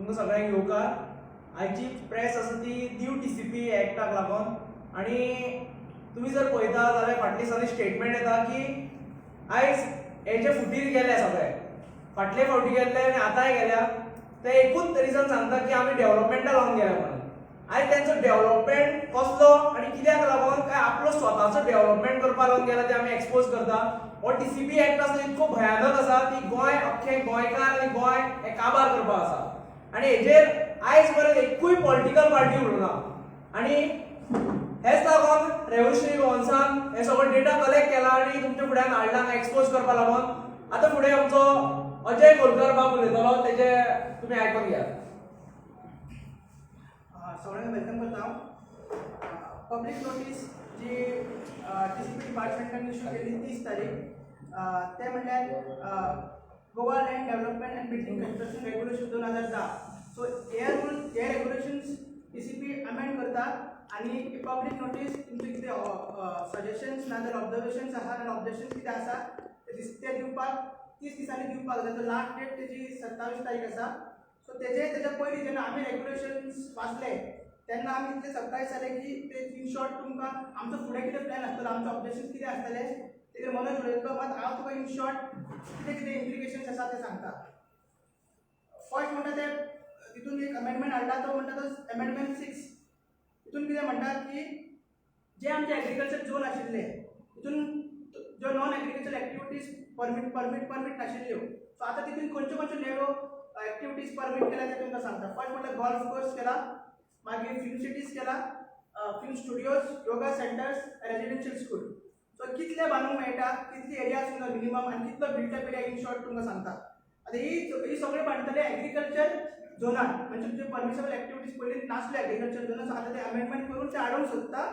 तुमकां सगळ्यांक येवकार. आयची प्रेस आसा ती न्यू टीसीपी एक्टाक लागून आनी तुमी जर पळयता जाल्यार फाटल्या दिसांनी स्टेटमेंट येता की आयज हेजे फुटीर गेले सगळे, फाटले फावटी गेल्ले आनी आतांय गेल्या. ते एकूच रिजन सांगता की आमी डेव्हलपमेंटा लागून गेले म्हणून. आयज तेंचो डेव्हलपमेंट कसलो आनी कित्याक लागून काय आपलो स्वताचो डेव्हलपमेंट करपाक लागून गेला ते आमी एक्सपोज करता. हो टीसीपी एक्ट आसा इतको भयानक आसा की गोंय अख्खें गोंयकार आनी गोंय हें काबार करपाक आसा आनी हेजेर आयज पर्यंत एकूय पॉलिटिकल पार्टी उरूना. आनी हेच लागून रेव्होल्युशनरी गोवन्सान हे सगळो डेटा कलेक्ट केला आनी तुमच्या फुड्यान हाडला एक्सपोज करपाक लागून. आतां फुडें आमचो अजय कोलकर बाब उलयतलो, तेजे तुमी आयकून घेयात. सगळ्यांना वेलकम करता हांव. पब्लीक नोटीस जी टीसीपी डिपार्टमेंटान इश्यू केली 30 तारीख, ते म्हणल्यार Goa land development and building construction regulation 2010. So हे रेग्युलेशन्स टीसीपी अमेंड करता आनी पब्लीक नोटीस तुमचे कितें सजेशन्स नाजाल्यार ऑब्जर्वेशन्स आसा आनी ऑब्जेक्शन्स कितें आसा ते दिवपाक 30 दिसांनी दिवपाक जाय. तो लास्ट डेट तेजी 27 तारीख आसा. सो तेच्या पयलीं जेन्ना आमी रेग्युलेशन्स वाचले तेन्ना आमी इतले सरप्रायज जाले की ते इन शॉर्ट तुमकां आमचो फुडें कितें प्लॅन आसतलो, आमचे ऑब्जेक्शन्स कितें आसतले तेजेर मनोज उलयतलो. मात हांव तुका इन शॉर्ट कितें कितें इम्प्लिकेशन्स आसा ते सांगता. फर्स्ट म्हणटा ते तितून एक अमेंडमेंट हाडला, तो म्हणटा तो अमेंडमेंट 6. तितून कितें म्हणटात की जे आमचे एग्रीकल्चर झोन आशिल्ले तितून ज्यो नॉन एग्रीकल्चर एक्टिविटीज परमीट नाशिल्ल्यो, सो आतां तितून खंयच्यो नेव्यो एक्टिविटीज परमीट केल्या ते तुमकां सांगता. फर्स्ट म्हणल्यार गोल्फ कोर्स केला, मागीर फिल्म सिटीज केला, film studios, yoga centres, residential school. So कितले बांदूंक मेळटा, कितली एरिया तुमकां मिनिमम आनी कितलो बिल्टअप एरिया इन शॉर्ट तुमकां सांगता. आतां ही सगळे बांदतले एग्रीकल्चर झोनान, म्हणजे तुमचे परमिसेबल एक्टिविटीज पयलीं नासले एग्रीकल्चर झोनान. सो आतां ते अमेंडमेंट करून ते हाडूंक सोदता.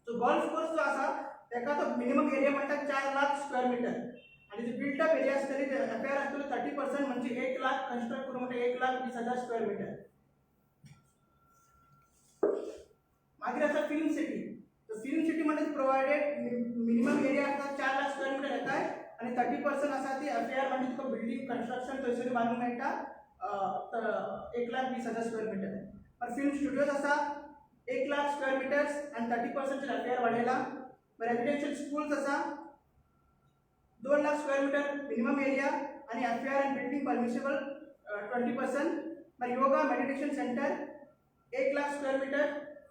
सो गोल्फ कोर्स जो आसा तेका तो मिनिमम एरिया म्हणटा 4 लाख स्क्वेअर मिटर आनी जो बिल्टअप एरिया आसतली ते एफआयआर आसतलो 30% म्हणजे 1 लाख कन्स्ट्रक्ट करून म्हणजे 1,20,000 स्क्वेअर मिटर. मागीर आसा film city. So film city म्हणजे प्रोवायडेड मिनिमम एरिया आसा 4 लाख स्क्वेअर मिटर येताय आनी 30% आसा ती एफआयआर म्हणजे तुका बिल्डिंग कन्स्ट्रक्शन थंयसर बांदूंक मेळटा 1,20,000 स्क्वेअर मिटर. पण फिल्म स्टुडियोज आसा 1 लाख स्क्वेअर मिटर्स आनी 30% एफआयआर वाडयला. रेजिडेन्शियल स्कूल्स आसा 2 lakh square metre minimum area आनी एफआयआर एंड बिल्डिंग परमिसेबल 20%. मागीर yoga meditation centre 1 lakh square metre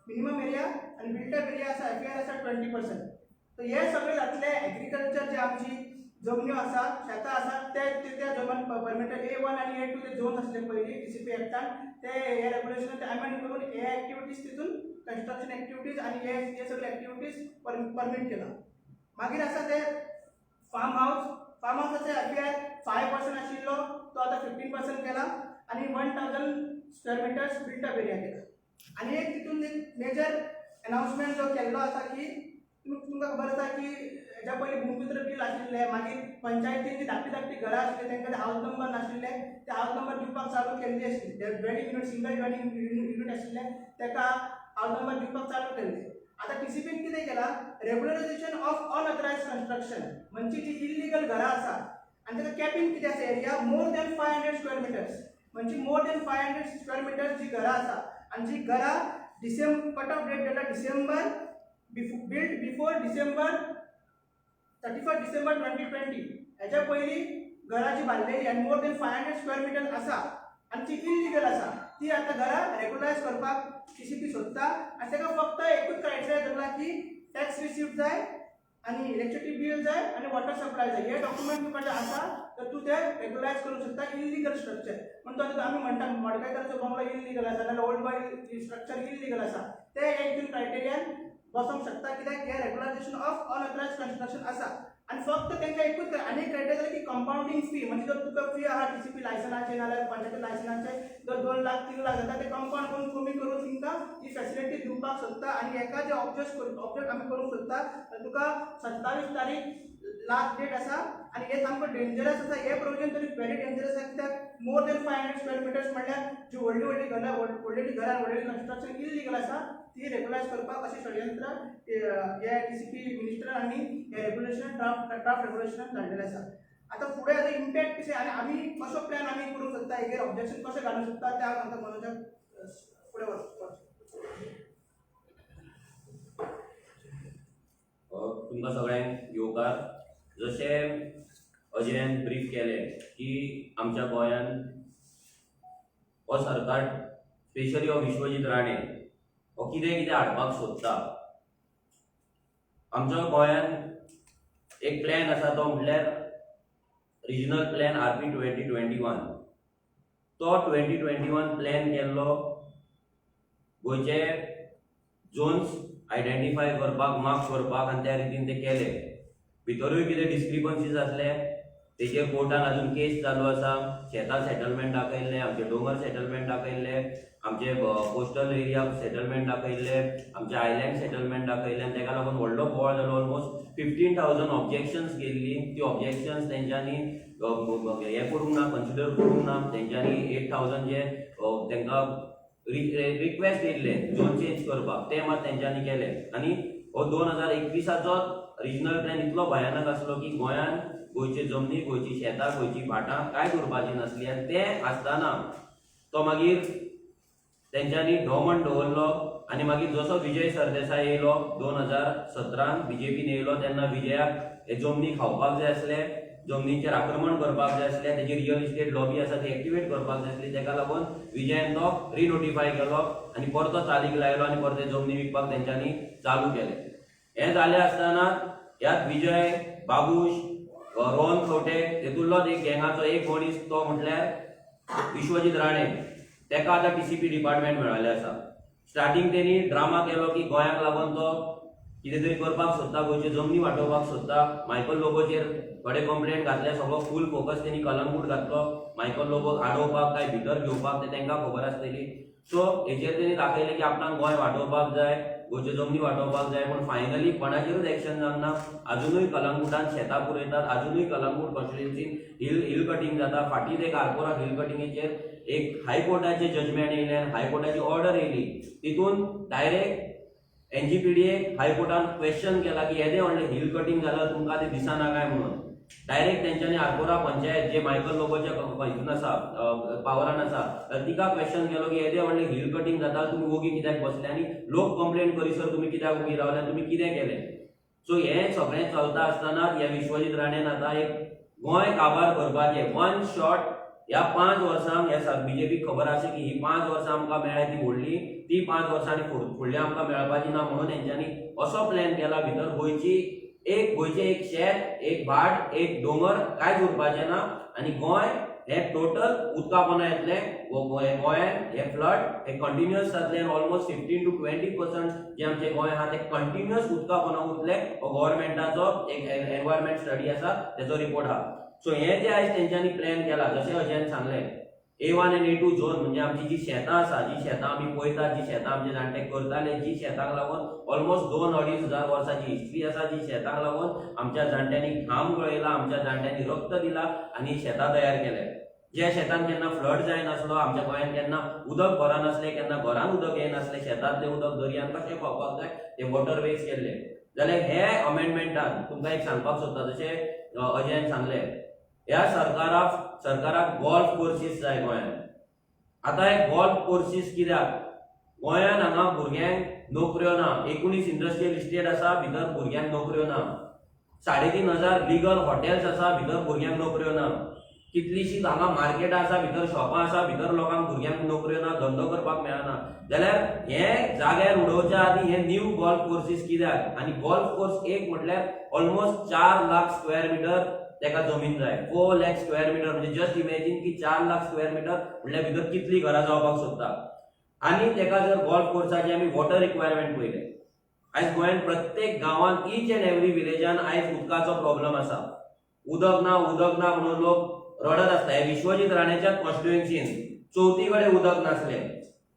minimum area आनी बिल्टअप एरिया आसा एफआयआर आसा 20%. सो हे सगळे जातले एग्रीकल्चर जे आमची जमन्यो आसा, शेतां आसा त्या झोनान परमिटेड. A1 आनी A2 ते झोन आसले पयलीं टीसीपी एक्टान, ते हे रेग्युलेशन ते अमेंड करून हे एक्टिविटीज तितून कन्स्ट्रक्शन एक्टिविटीज आनी हे सगळे एक्टिविटीज परमीट केला. मागीर आसा ते फार्म हावसाचे एफआयआर 5% आशिल्लो तो आतां 15% केला आनी 1,000 स्क्वेअर मिटर्स बिल्टअप एरिया केला. आनी एक तितून एक मेजर अनाउन्समेंट जो केल्लो आसा की तुमकां खबर आसा की हेच्या पयलीं भूमिपुत्र बील आशिल्ले, मागीर पंचायतीन धाकटी घरां आशिल्ली तांकां हावस नंबर नाशिल्ले, ते हावस नंबर दिवपाक चालू केल्ली आशिल्ली. Dwelling unit single dwelling unit आशिल्ले ताका हावस नंबर दिवपाक चालू केल्ले. आता टीसीपीन कितें केला, रेग्युलरायझेशन ऑफ अनऑथरायज्ड कन्स्ट्रक्शन म्हणजे जी इल्लीगल घरां आसा आनी ताका कॅपिंग कितें आसा area more than 500 square metres, म्हणजे मोर दॅन 500 स्क्वेअर मिटर्स जी घरां आसा आनी जी घरां कट ऑफ डेट जाला डिसेंबर बिल्ड बिफोर डिसेंबर 31 डिसेंबर 2020 हेच्या पयलीं घरां जी बांदलेली आनी मोर दॅन 500 स्क्वेअर मिटर आसा आनी ती इल्लीगल आसा ती आतां घरां रेग्युलरायज करपाक टीसीपी सोदता. आनी ताका फक्त एकूच क्रायटेरिया धरला की टॅक्स रिसिप्ट जाय आनी इलेक्ट्रिसिटी बिल जाय आनी वॉटर सप्लाय जाय. हे डॉक्युमेंट तुका आसा तर तूं ते रेग्युलरायज करूंक शकता इल्लीगल स्ट्रक्चर. म्हणून तो आमी म्हणटा मडकयकरांचो बंगलो इल्लीगल आसा नाजाल्यार ओल्ड गोवा स्ट्रक्चर इल्लीगल आसा ते एक क्रायटेरियान बसोवंक शकता कित्याक हे रेग्युलरायझेशन ऑफ अनऑथरायज्ड कन्स्ट्रक्शन आसा. आनी फक्त तांकां एकूच आनी क्रायटेरिया की कंपाउंडिंग फी म्हणजे जर तुका फी आहा टीसीपी लायसनाचे नाजाल्यार पंचायती लायसनाचे जर 2 लाख 3 लाख जाता ते कंपाउंड करून कमी करून तांकां ही फॅसिलिटी दिवपाक सोदता. आनी हेका जे ऑब्जेक्ट आमी करूंक सोदता तुका 27 तारीख लास्ट डेट आसा. आनी हे सामको डेंजरस आसा. हे प्रोविजन तरी व्हेरी डेंजरस आसा कित्याक मोर दॅन 500 स्क्वेअर मिटर्स म्हणल्यार जी व्हडली घरां व्हडली कन्स्ट्रक्शन इल्लीगल आसा ती रेग्युलायज करपाक अशें षडयंत्र हे टीसीपी मिनिस्टर आनी हे रेग्युलेशन ड्राफ्ट रेग्युलेशनान धाडलेलें आसा. आता फुडें आता इम्पॅक्ट कशें आनी आमी कसो प्लॅन आमी करूंक शकता हेजेर ऑब्जेक्शन कशें घालूंक शकता तें हांव सांगता मनोजाक फुडें वचपाक. तुमकां सगळ्यांक येवकार. जशें अजयान ब्रीफ केलें की आमच्या गोंयांत हो सरकार स्पेशली हो विश्वजीत राणे हो कितें कितें हाडपाक सोदता. आमच्या गोंयांत एक प्लॅन आसा तो म्हटल्यार रिजनल प्लॅन RP 2021. तो 2021 प्लॅन केल्लो गोंयचे झोन्स आयडेंटिफाय करपाक, मार्क करपाक आनी त्या रितीन ते केले. भितरूय कितें डिस्क्रिपन्सीज आसले तेजेर कोर्टान अजून केस चालू आसा. शेतां सेटलमेंट दाखयल्ले, आमचे दोंगर सेटलमेंट दाखयल्ले, आमचे कोस्टल एरिया सेटलमेंट दाखयल्ले, आमचे आयलँड सेटलमेंट दाखयल्ले आनी ताका लागून व्हडलो बोवाळ जालो. ऑलमोस्ट 15,000 ऑब्जेक्शन्स गेल्ली. ती ऑब्जेक्शन्स तेंच्यांनी हे करूंक ना, कन्सिडर करूंक ना. तेंच्यांनी 8,000 जे तांकां रिक्वेस्ट येयल्ले झोन चेंज करपाक ते मात तेंच्यांनी केले. आनी हो 2021चो रिजनल प्लॅन इतलो भयानक आसलो की गोंयांत गोंयचे जमनी, गोंयची शेतां, गोंयची भाटां कांय करपाची नासली. आनी ते आसतना तो मागीर तेंच्यांनी ढोमण दवरलो. आनी मागीर जसो विजय सरदेसाय येयलो 2017 BJPन येयलो तेन्ना विजयाक हे जमनी खावपाक जाय आसले, जमनीचेर आक्रमण करपाक जाय आसले, तेजी रियल इस्टेट लॉबी आसा ती एक्टिवेट करपाक जाय आसली. ताका लागून विजयान तो रिनोटिफाय केलो आनी परतो चालीक लायलो आनी परते जमनी विकपाक तेंच्यांनी चालू केले. हें जालें आसतना ह्यात विजय, बाबूश, रोहन खंवटे हेतूंतलोच एक गँगाचो एक मनीस तो म्हटल्यार विश्वजीत राणे. ताका आतां TCP डिपार्टमेंट मेळ्ळेलें आसा. स्टार्टींग तेणी ड्रामा केलो की गोंयाक लागून तो कितें तरी करपाक सोदता, गोंयच्यो जमनी वांटोवपाक सोदता. मायकल लोबोचेर थोडे कंप्लेंट घातले. सगळो फूल फोकस तेणी कलंगूट घातलो. मायकल लोबोक आडोवपाक काय भितर घेवपाक ते तांकां खबर आसतली. सो हेचेर तेणी दाखयलें की आपणाक गोंय वांटोवपाक जाय, गोंयच्यो जमनी वांटोवपाक जाय. पूण फायनली कोणाचेरूच एक्शन जावना. अजुनूय कलंगूटान शेतां पुरयतात. अजुनूय कलंगूट कॉन्स्टिट्युएन्सीन हिल कटींग जाता. फाटीं एक आरपोरा हिल कटिंगेचेर एक हायकोर्टाचे जजमेंट येयलें आनी हायकोर्टाची ऑर्डर येयली. तितून डायरेक्ट NGPDA हायकोर्टान क्वेश्चन केला की येदे व्हडलें हिल कटींग जाल्यार तुमकां तें दिसना काय म्हणून. डायरेक्ट तेंच्यांनी आरपोरा पंचायत जे मायकल लोबोच्या हितून आसा, पावरान आसा, तिका क्वेश्चन केलो की येदे व्हडलें हिल कटींग जाता तुमी ओगी कित्याक बसले आनी लोक कंप्लेंट करीसर तुमी कित्याक ओगी रावले, तुमी कितें केलें. सो हें सगळें चलता आसतना ह्या विश्वजीत राणेन आतां एक गोंय काबार करपाचें वन शॉट ह्या 5 वर्सांक ह्या BJPक खबर आसा की ही 5 वर्सां आमकां मेळ्ळ्या ती व्हडली, ती 5 वर्सांनी फुडली आमकां मेळपाची ना म्हणून तेंच्यांनी असो प्लॅन केला भितर गोंयचें एक शेत, एक भाट, एक दोंगर कांयच उरपाचें ना. आनी गोंय हें टोटल उदका पोंदा येतलें. गोंयांत हे फ्लड हे कंटिन्युअस जातले. ऑलमोस्ट 15 to 20% जे आमचें गोंय आहा तें कंटिन्युअस उदका पोंदा उरतलें. हो गव्हर्मेंटाचो एक एनवायरमेंट स्टडी आसा तेजो रिपोर्ट आहा. सो हें जें आयज तेंच्यांनी प्लॅन केला जशें अजयान सांगलें A1 आनी A2 झोन म्हणजे आमची जी शेतां आसा, जी शेतां आमी पळयतात, जी शेतां आमचे जाणटे करताले, जी शेतांक लागून ऑलमोस्ट 2-2.5 हजार वर्सांची हिस्ट्री आसा, जी शेतांक लागून आमच्या जाणट्यांनी घाम गळयला, आमच्या जाणट्यांनी रक्त दिला आनी शेतां तयार केले. ज्या शेतांत केन्ना फ्लड जायनासलो, आमच्या गोंयांत केन्ना उदक भरनासलें, केन्ना घरांत उदक येयनासलें, शेतांतलें उदक दर्यान कशें पावपाक जाय ते वॉटरवेज केल्ले. जाल्यार हे अमेंडमेंटान तुमकां एक सांगपाक सोदता जशें अजयान सांगलें ह्या सरकाराक गोल्फ कोर्सीस जाय गोंयांत. आतां हे गोल्फ कोर्सीस कित्याक गोंयांत हांगा भुरग्यांक नोकऱ्यो ना. 19 इंडस्ट्रियल इस्टेट आसा, भितर भुरग्यांक नोकऱ्यो ना. 3,500 लिगल हॉटेल्स आसा, भितर भुरग्यांक नोकऱ्यो ना. कितलीशींच हांगा मार्केटां आसा, भितर शॉपां आसा, भितर लोकांक भुरग्यांक नोकऱ्यो ना, धंदो करपाक मेळना. जाल्यार हे जाग्यार उडोवच्या आदीं हे न्यू गोल्फ कोर्सीस कित्याक. आनी गोल्फ कोर्स एक म्हटल्यार ऑलमोस्ट 4 लाख स्क्वेअर मिटर तेका जमीन जाय. 4 लाख स्क्वेअर मिटर म्हणजे जस्ट इमॅजिन की 4 लाख स्क्वेअर मिटर म्हटल्यार भितर कितली घरां जावपाक सोदता. आनी तेका जर गोल्फ कोर्साची आमी वॉटर रिक्वायरमेंट पळयलें. आयज गोंयांत प्रत्येक गांवांत ईच एंड एवरी विलेजान आयज उदकाचो प्रॉब्लेम आसा. उदक ना म्हणून लोक रडत आसता. हे विश्वजीत राणेच्या कॉन्स्टिट्युएन्सीन चवथी कडेन उदक नासलें.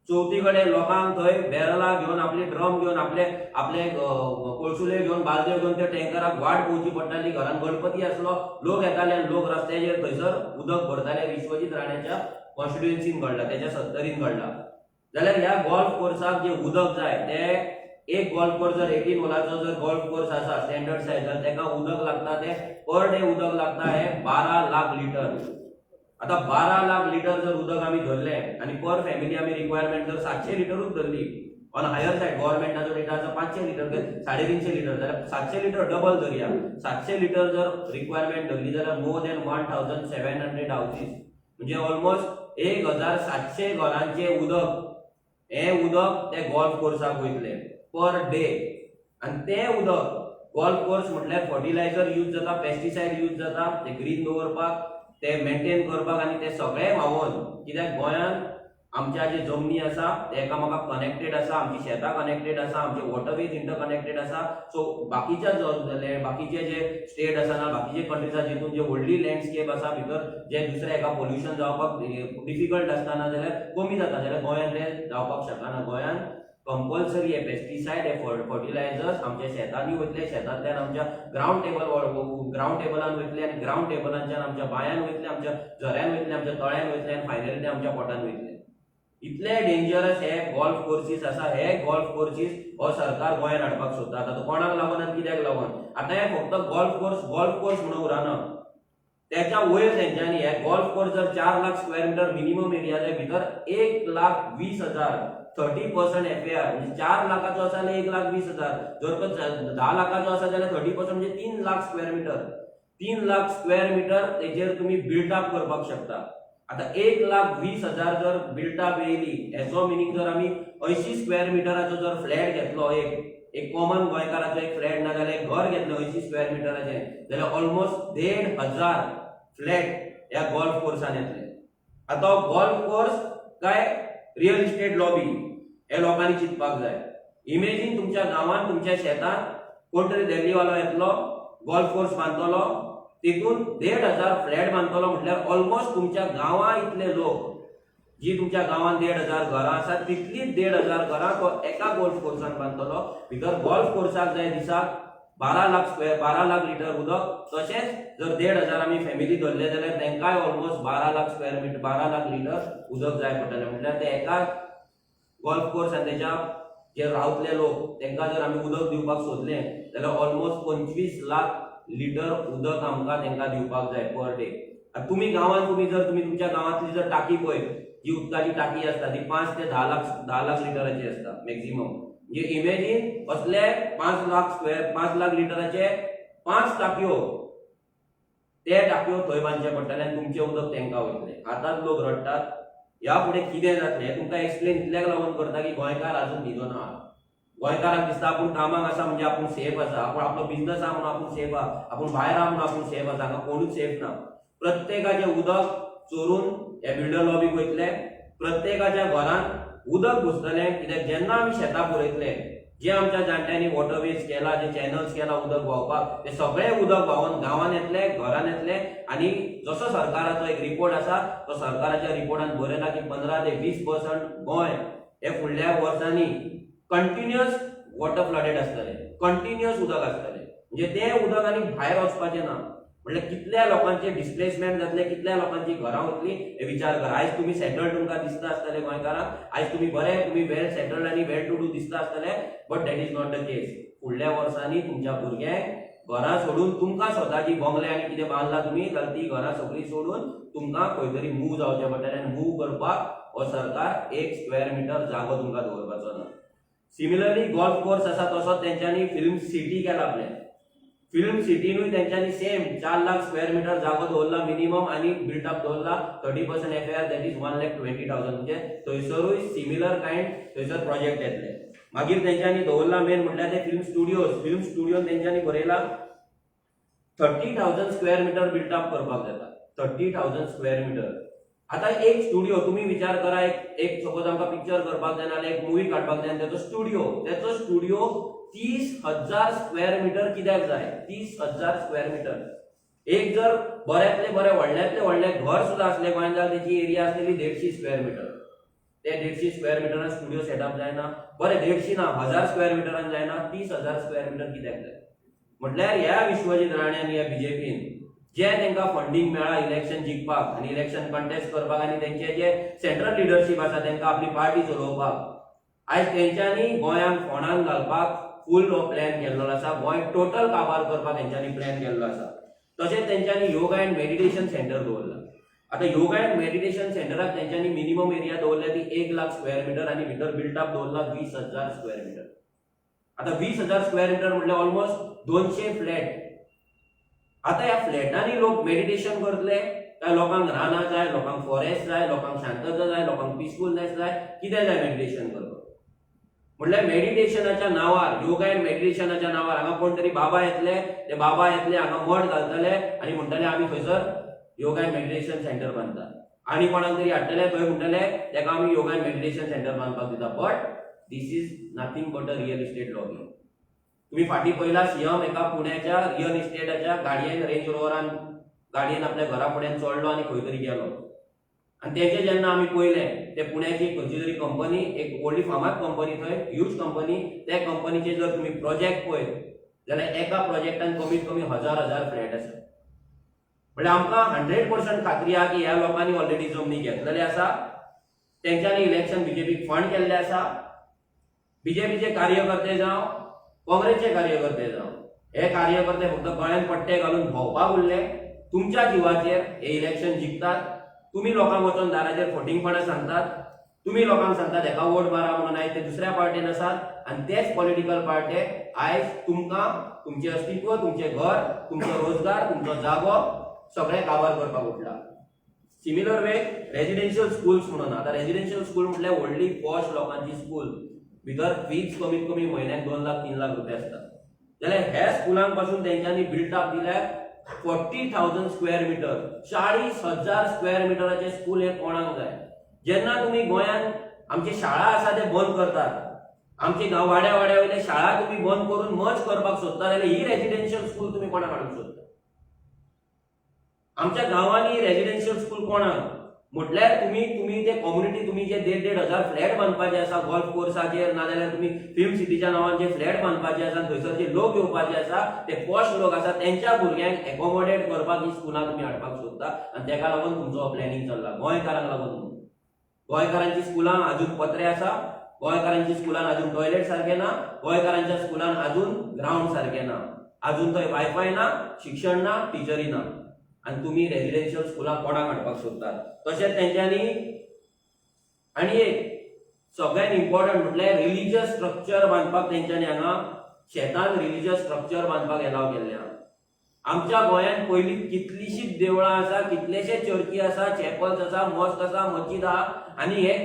चवथी कडेन लोकांक थंय बॅरलां घेवन, आपले ड्रम घेवन, आपले कोळसुले घेवन, बालद्यो घेवन त्या टँकराक वाट पोवची पडटाली. घरांत गणपती आसलो, लोक येताले आनी लोक रस्त्याचेर थंयसर उदक भरताले. विश्वजीत राणेच्या कॉन्स्टिट्युएन्सीन घडला, तेच्या 70रीन घडला. जाल्यार ह्या गोल्फ कोर्साक जे उदक जाय ते एक गोल्फ कोर्स जर 18 होलाचो जर गोल्फ कोर्स आसा स्टँडर्ड सायज जाल्यार तेका उदक लागता ते पर डे उदक लागता हे 12 लाख लिटर. आता 12 लाख लिटर जर उदक आम्ही धरले आणि पर फॅमिली आम्ही रिक्वायरमेंट जर 700 लिटरूच धरली ऑन हायर सायड गव्हर्नमेंटाचो डेटा आसा 500 लिटर 350 लिटर जाल्यार 700 लिटर डबल धरया. 700 लिटर जर रिक्वायरमेंट धरली जाल्यार मोर दॅन 1700 हाऊसेस म्हणजे ऑलमोस्ट 1700 घरांचे उदक हे उदक ते गोल्फ कोर्साक वयतले पर डे. आणि ते उदक गोल्फ कोर्स म्हटल्यार फर्टिलायझर यूज जाता, पेस्टिसाइड यूज जाता, ते ग्रीन दवरपाक, ते मेंटेन करपाक आणि ते सगळे व्हांवून कित्याक गोंयांत आमच्या जे जमनी आसा ते एकामेकाक कनेक्टेड आसा, आमची शेतां कनेक्टेड आसा, आमचे वॉटरवेज इंटर कनेक्टेड आसा. सो बाकीच्या बाकीचे जे स्टेट आसा ना बाकीचे कंट्रीज आसा जितून जे व्हडली लँडस्केप आसा भितर जे दुसरे एका पोल्युशन जावपाक डिफिकल्ट आसतना जाल्यार कमी जाता जाल्यार गोंयांत ते जावपाक शकना. गोंयांत कंपल्सरी हे पेस्टिसाइड हे फर्टिलायझर्स आमच्या शेतांनी वयतले, शेतांतल्यान आमच्या ग्राउंड टेबलान वयतले आणि ग्राउंड टेबलांच्यान आमच्या बांयान वयतले, आमच्या झऱ्यान वयतले, आमच्या तळ्यान वयतले आणि फायनली ते आमच्या पोटान वयतले. इतले डेंजरस हे गोल्फ कोर्सीस आसा. हे गोल्फ कोर्सीस हो सरकार गोंयांत हाडपाक सोदता. आता कोणाक लागून आनी कित्याक लागून? आता हे फक्त गोल्फ कोर्स म्हणून उरना. त्याच्या वयर तेंच्यांनी हे गोल्फ कोर्स जर 4 lakh square metre minimum area जाय भितर 1,20,000 30% FAR म्हणजे 4 लाखाचो आसा जाल्यार 1,20,000. जर तो 10 लाखाचो आसा जाल्यार 30% म्हणजे 3 lakh square metre. 3 lakh square metre तेजेर तुम्ही बिल्डअप करपाक शकता. आता 1,20,000 जर बिल्डअप येयली हेचो मिनिंग जर आम्ही 80 स्क्वेअर मीटराचो जर फ्लॅट घेतलो एक कॉमन गोंयकाराचो एक फ्लॅट ना जाल्यार एक घर घेतलं 80 स्क्वेअर मीटराचे जाल्यार ऑलमोस्ट 1,500 फ्लॅट ह्या गोल्फ कोर्सान येतले. आता गोल्फ कोर्स काय रियल इस्टेट लॉबी हे लोकांनी चिंतपाक जाय. इमेजीन तुमच्या गांवांत तुमच्या शेतांत कोण तरी दिल्लीवालो येतलो गोल्फ कोर्स बांदतलो तितून 1,500 फ्लॅट बांदतलो म्हटल्यार ऑलमोस्ट तुमच्या गांवां इतले लोक जी तुमच्या गांवांत 1,500 घरां आसात तितलीच 1,500 घरां तो एका गोल्फ कोर्सान बांदतलो. भितर गोल्फ कोर्साक जाय दिसाक 12 लाख लिटर उदक. तशेंच जर 1,500 आमी फॅमिली धरले जाल्यार तांकांय ऑलमोस्ट 12 लाख लिटर उदक जाय पडटलें. म्हटल्यार ते एका गोल्फ कोर्स आनी तेच्या जे रावतले लोक तांकां जर आमी उदक दिवपाक सोदले जाल्यार ऑलमोस्ट 25 लाख लिटर उदक आमकां तांकां दिवपाक जाय पर डे. तुम्ही गांवांत तुम्ही तुमच्या गांवांतली जर टाकी पळय जी उदकाची टाकी असता ती 5 ते 10 लाख लिटराची असता मॅक्झिमम. म्हणजे इमेजीन असले 5 लाख लिटराचे 5 टाकयो ते टाकयो थंय बांदचे पडटले आनी तुमचे उदक तांकां वयतले. आतांच लोक रडटात ह्या फुडें कितें जातलें तुमकां एक्सप्लेन इतल्याक लागून करता की गोंयकार आजून न्हिदो ना. गोंयकाराक दिसता आपूण कामाक आसा म्हणजे आपूण सेफ आसा, आपूण आपलो बिझनस आहा म्हणून आपूण सेफ आहा, आपूण भायर आहा म्हणून आपूण सेफ आसा. हांगा कोणूच सेफ ना. प्रत्येकाचे उदक चोरून हे बिल्डर लॉबीक वयतले, प्रत्येकाच्या घरांत उदक घुसतले. कित्याक जेन्ना आमी शेतां पळयतले जे आमच्या जाणट्यांनी वॉटरवेज केला, जे चॅनल्स केला उदक व्हांवपाक ते सगळे उदक व्हांवून गांवांत येतले, घरांत येतले. आणि जसो सरकाराचो एक रिपोर्ट आसा तो सरकाराच्या रिपोर्टान बरयला की 15 ते 20% गोंय हे फुडल्या वर्सांनी कंटिन्युअस वॉटर फ्लडेड आसतले, कंटिन्युअस उदक आसतले. म्हणजे ते उदक आनी भायर वचपाचें ना. म्हटल्यार कितल्या लोकांचे डिस्प्लेसमेंट जातले, कितल्या लोकांची घरां वतली हे विचार करा. आयज तुम्ही सेटल्ड तुमकां दिसता आसतले गोंयकारांक, आयज तुम्ही वेल सेटल्ड आनी वेल टू डू दिसता आसतले, but that is not the case. फुडल्या वर्सांनी तुमच्या भुरग्यांक घरां सोडून तुमकां स्वताची बंगले आनी कितें बांदला तुम्ही जाल्यार ती घरां सगळीं सोडून तुमकां खंय तरी मूव जावचें पडटलें. आनी मूव करपाक हो सरकार 1 स्क्वेअर मीटर जागो तुमकां दवरपाचो ना. सिमिलरली गोल्फ कोर्स आसा तसोच तेंच्यांनी फिल्म सिटी केला प्लॅन. फिल्म सिटीनूय तेंच्यांनी सेम 4 लाख स्क्वेअर मीटर जागो दवरला मिनिमम आणि बिल्डअप दवरला 30% FAR दॅट इज 1,20,000. म्हणजे थंयसरूय सिमिलर कायंड थंयसर प्रोजेक्ट येतले. मागीर तेंच्यांनी दवरला मेन म्हटल्यार ते फिल्म स्टुडिओन तेंच्यांनी बरयला 30,000 स्क्वेअर मीटर बिल्डअप करपाक जाता. 30,000 स्क्वेअर मीटर. आता एक स्टुडिओ तुम्ही विचार करा, एक सपोज आमकां पिक्चर करपाक जाय नाल्यार एक मूवी काडपाक जाय त्याचो स्टुडिओ 30,000 स्क्वेअर मीटर कित्याक जाय? 30,000 स्क्वेअर मीटर. एक जर बऱ्यातले बरे व्हडले घर सुद्धा असले गोंयांत जाल्यार तेची एरिया आसलेली 150 स्क्वेअर मीटर. ते 150 स्क्वेअर मीटरान स्टुडिओ सेटअप जायना. बरें 150 ना 1000 स्क्वेअर मीटरान जायना. 30,000 स्क्वेअर मीटर कित्याक जाय? म्हटल्यार ह्या विश्वजीत राणे ह्या बीजेपीन जे तांकां फंडिंग मेळ्ळा इलेक्शन जिखपाक आनी इलेक्शन कंटेस्ट करपाक आनी तेंचे जे सेंट्रल लिडरशीप आसा तांकां आपली पार्टी चलोवपाक आयज तेंच्यांनी गोंयांत फोंडान घालपाक फूल हो प्लॅन केल्लो आसा. गोंय टोटल काबार करपाक तेंच्यांनी प्लॅन केल्लो आसा. तशेंच तेंच्यांनी योगा एंड मेडिटेशन सेंटर दवरला. आतां योगा एंड मेडिटेशन सेंटराक तेंच्यांनी मिनिमम एरिया दवरल्या ती 1 लाख स्क्वेअर मिटर आनी भितर बिल्टअप दवरला 20,000 स्क्वेअर मिटर. आतां 20,000 स्क्वेअर मिटर म्हटल्यार ऑलमोस्ट 200 फ्लॅट. आतां ह्या फ्लॅटांनी लोक मेडिटेशन करतले काय लोकांक रानां जाय, लोकांक फॉरेस्ट जाय, लोकांक शांतता जाय, लोकांक पिसफुलनेस जाय, कितें जाय मेडिटेशन करपाक? म्हटल्यार मेडिटेशनाच्या नांवार, योगा एंड मेडिटेशनाच्या नांवार हांगा कोण तरी बाबा येतले, ते बाबा येतले हांगा मठ घालतले आनी म्हणटले आमी थंयसर योगा एंड मेडिटेशन सेंटर बांदतात. आनी कोणाक तरी हाडटले थंय म्हणटले तेका आमी योगा एंड मेडिटेशन सेंटर बांदपाक दिता. But this is nothing but a real estate lobbying. तुम्ही फाटीं पयला सीएम एका पुण्याच्या रियल इस्टेटाच्या गाडयेन रेंज रोवरान गाडयेन आपल्या घरा फुड्यान चडलो आनी खंय तरी गेलो. आनी तेचे जेन्ना आमी पयले ते पुण्याची खंयची तरी कंपनी, एक व्हडली फामाद कंपनी, थंय ह्यूज कंपनी, त्या कंपनीचे जर तुम्ही प्रोजेक्ट पळयत जाल्यार एका प्रोजेक्टान कमीत कमी 1000 फ्लॅट आसा. म्हळ्यार आमकां 100% खात्री आहा की ह्या लोकांनी ऑलरेडी जमनी घेतलेले आसा. तेंच्यांनी इलेक्शन बीजेपीक फंड केल्ले आसा. बीजेपीचे कार्यकर्ते जावं काँग्रेसचे कार्यकर्ते जावं, हे कार्यकर्ते फक्त गळ्यान पट्टे घालून भोंवपाक उरले. तुमच्या जिवाचेर हे इलेक्शन जिखतात. तुम्ही लोकांक वचून दाराचेर फटींगपणां सांगतात. तुम्ही लोकांक सांगतात हेका वोट मारा म्हणून. आयज ते दुसऱ्या पार्टीन आसात आनी तेच पॉलिटिकल पार्टे आयज तुमकां तुमचें अस्तित्व, तुमचें घर, तुमचो रोजगार, तुमचो जागो सगळें काबार करपाक उठला. सिमिलर वे रेजिडेन्शियल स्कूल्स म्हणून. आतां रेजिडेन्शियल स्कूल म्हटल्यार व्हडली पॉश लोकांची स्कूल, भितर फीज कमीत कमी म्हयन्याक 2 लाख 3 लाख रुपया आसता. जाल्यार ह्या स्कुलांक पासून तेंच्यांनी बिल्टअप दिल्यार 40,000 स्क्वेअर मिटर, 40,000 स्क्वेअर मिटराचे स्कूल हे कोणाक जाय? जेन्ना तुम्ही गोंयांत आमची शाळा आसा ते बंद करतात, आमची वाड्या वाड्या वयले शाळा तुम्ही बंद करून मर्ज करपाक सोदता, जाल्यार ही रेजिडेन्शियल स्कूल तुम्ही कोणाक हाडूंक सोदता? आमच्या गांवांनी रेजिडेन्शियल स्कूल कोणाक? म्हटल्यार तुम्ही ते कम्युनिटी, तुम्ही जे 1,500 फ्लॅट बांदपाचे आसा गोल्फ कोर्साचेर, नाजाल्यार तुम्ही फिल्म सिटीच्या नांवान जे फ्लॅट बांदपाचे आसा, थंयसर जे लोक येवपाचे आसा, ते पॉश लोक आसा, तेंच्या भुरग्यांक एकोमोडेट करपाक ही स्कुलां तुम्ही हाडपाक सोदता. आनी तेका लागून तुमचो प्लॅनिंग चल्ला गोंयकारांक लागून. गोंयकारांची स्कुलां अजून पत्रे आसा, गोंयकारांची स्कुलान अजून टॉयलेट सारखे ना, गोंयकारांच्या स्कुलान अजून ग्राउंड सारखे ना, अजून थंय वायफाय ना, शिक्षण ना, टिचरी ना. आनी तुम्ही रेजिडेन्शियल स्कुलां कोणाक हाडपाक सोदतात? तशेंच तेंच्यांनी आनी एक सगळ्यात इम्पॉर्टंट म्हटल्यार रिलिजियस स्ट्रक्चर बांदपाक तेंच्यांनी हांगा शेतान रिलिजियस स्ट्रक्चर बांदपाक एलाव केल्ले आहा. आमच्या गोंयांत पयलीं कितलीशींच देवळां आसा, कितलेशे चर्ची आसा, चॅपल्स आसा, मॉस्क आसा, मस्जिद आहा, आनी हे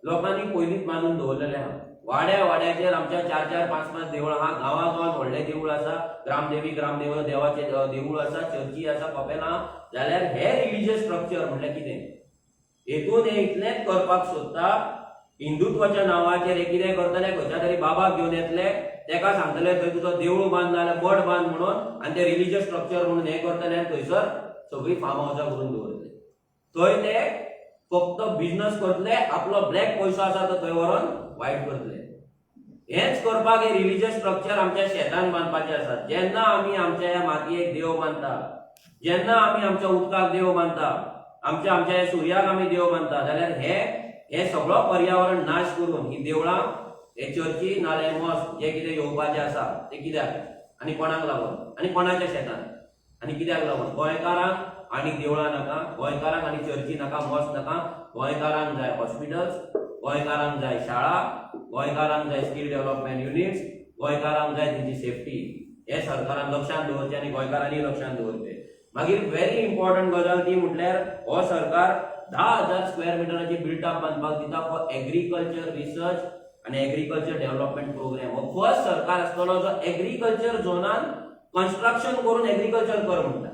लोकांनी पयलींच बांदून दवरलेले आहा. वाड्या वाड्याचेर आमच्या 4-4, 5-5 देवळां आहा. गांवागांवांत व्हडले देवूळ आसा, ग्रामदेवी देवाचे देवूळ आसा, चर्ची आसा, कपेलां. जाल्यार हे रिलिजियस स्ट्रक्चर म्हटल्यार कितें? हेतून हे इतलेंच करपाक सोदता, हिंदुत्वाच्या नांवाचेर हे कितें करतले, खंयच्या तरी बाबाक घेवन येतले, तेका सांगतले थंय तुजो देवूळ बांद नाल्यार मठ बांद म्हणून, आनी ते रिलिजियस स्ट्रक्चर म्हणून हे करतले आनी थंयसर सगळी फार्म हावसां करून दवरतले. थंय ते फक्त बिझनस करतले, आपलो ब्लॅक पयसो आसा तो थंय व्हरोन वायट करतले. हेच करपाक हे रिलिजियस स्ट्रक्चर आमच्या शेतान बांदपाचे आसात. जेन्ना आमी आमच्या ह्या मातयेक देव मानता, जेन्ना आमी आमच्या उदकाक देव मानता, आमच्या सुर्याक आमी देव मानता, जाल्यार हे सगळो पर्यावरण नाश करून ही देवळां, हे चर्ची नाल्यार मॉस्क जे कितें येवपाचे आसा ते कित्याक आनी कोणाक लागून आनी कोणाच्या शेतान आनी कित्याक लागून? गोंयकारांक आनी देवळां नाका, गोंयकारांक आनी चर्ची नाका, मॉस्क नाका. गोंयकारांक जाय हॉस्पिटल्स, गोंयकारांक जाय शाळा, गोंयकारांक जाय स्किल डेव्हलपमेंट युनिट्स, गोंयकारांक जाय तेंची सेफ्टी. हे सरकारान लक्षांत दवरचें आनी गोंयकारांनी लक्षांत दवरचें. मागीर व्हेरी इम्पॉर्टंट गजाल ती म्हटल्यार हो सरकार 10,000 स्क्वेअर मिटराची बिल्टअप बांदपाक दिता फॉर एग्रीकल्चर रिसर्च आनी एग्रीकल्चर डेव्हलपमेंट प्रोग्राम. हो फर्स्ट सरकार आसतलो जो एग्रीकल्चर झोनान कन्स्ट्रक्शन करून एग्रीकल्चर कर म्हणटा.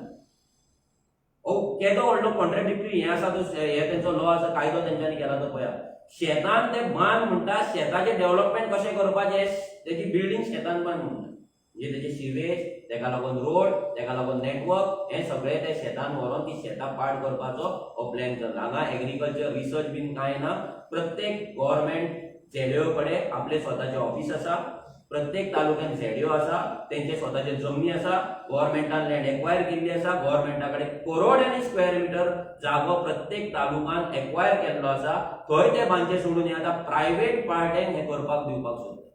केदो व्हडलो कॉन्ट्रॅडिक्टरी हे आसा, हे तेंचो लॉ आसा, कायदो तेंच्यांनी केला तो पळया. शेतान ते बांद म्हणटा, शेताचे डेव्हलपमेंट कशें करपाचें, तेची बिल्डींग शेतान बांद म्हणटा. म्हणजे तेचे सिवेज, तेका लागून रोड, तेका लागून नेटवर्क, हे सगळे ते शेतान व्हरोन ती शेतां पाड करपाचो हो प्लॅन चल्ला. हांगा एग्रीकल्चर रिसर्च बीन कांय ना. प्रत्येक गव्हर्नमेंट झेडयो कडेन आपले स्वताचे ऑफिस आसा, प्रत्येक तालुक्यात झेडिओ आसा, त्यांचे स्वतःचे जमनी आसा, गव्हर्नमेंटान लँड एक्वायर केल्ली आसा, गव्हर्नमेंटाकडे करोडांनी स्क्वेअर मिटर जागो प्रत्येक तालुक्यात एक्वायर केल्लो आसा. थंय ते बांदचे सोडून हे आतां प्रायव्हेट पार्ट्यांक हे करपाक दिवपाक सोदता.